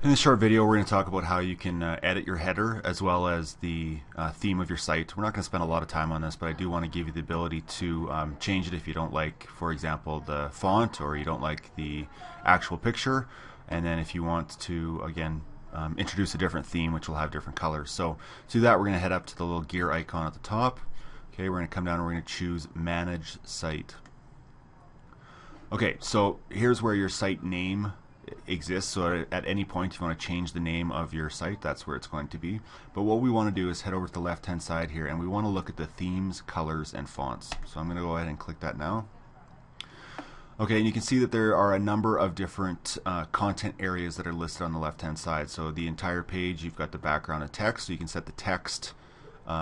In this short video, we're going to talk about how you can edit your header as well as the theme of your site. We're not going to spend a lot of time on this, but I do want to give you the ability to change it if you don't like, for example, the font, or you don't like the actual picture. And then if you want to, again, introduce a different theme, which will have different colors. So to do that, we're going to head up to the little gear icon at the top. Okay, we're going to come down and we're going to choose Manage Site. Okay, so here's where your site name exists. So at any point, if you want to change the name of your site, that's where it's going to be. But what we want to do is head over to the left hand side here, and we want to look at the themes, colors, and fonts. So I'm going to go ahead and click that now. Okay, and you can see that there are a number of different content areas that are listed on the left hand side. So the entire page, you've got the background and text, so you can set the text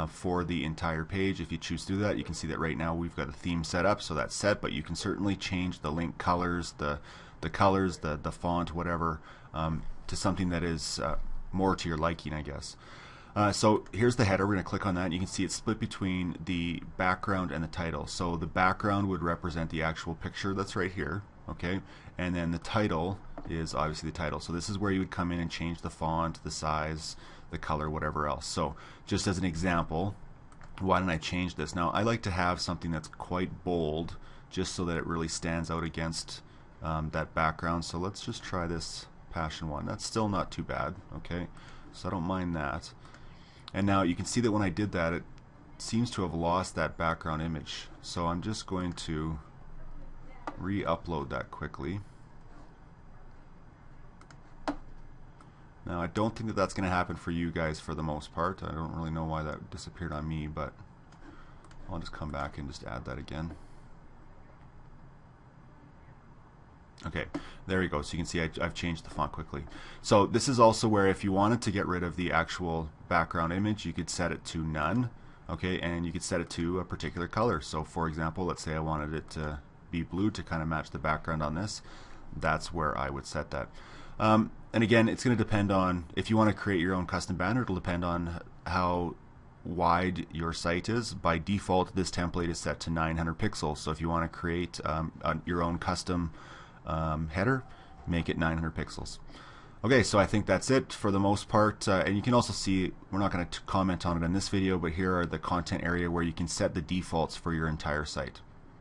for the entire page if you choose to do that. You can see that right now we've got a theme set up, so that's set, but you can certainly change the link colors, the colors, the font, whatever, to something that is more to your liking, I guess. So here's the header. We're going to click on that, and you can see it's split between the background and the title. So the background would represent the actual picture that's right here, okay, and then the title is obviously the title. So this is where you would come in and change the font, the size, the color, whatever else. So just as an example, why don't I change this? Now I like to have something that's quite bold, just so that it really stands out against that background. So let's just try this Passion one. That's still not too bad, okay, so I don't mind that. And now you can see that when I did that, it seems to have lost that background image. So I'm just going to re-upload that quickly. Now I don't think that that's going to happen for you guys for the most part. I don't really know why that disappeared on me, but I'll just come back and just add that again. Okay, there you go. So you can see I've changed the font quickly. So this is also where if you wanted to get rid of the actual background image, you could set it to none, okay, and you could set it to a particular color. So for example, let's say I wanted it to be blue to kind of match the background on this. That's where I would set that. And again, it's going to depend on, if you want to create your own custom banner, it'll depend on how wide your site is. By default, this template is set to 900 pixels. So if you want to create your own custom header, make it 900 pixels. Okay, so I think that's it for the most part, and you can also see, we're not going to comment on it in this video, but here are the content area where you can set the defaults for your entire site.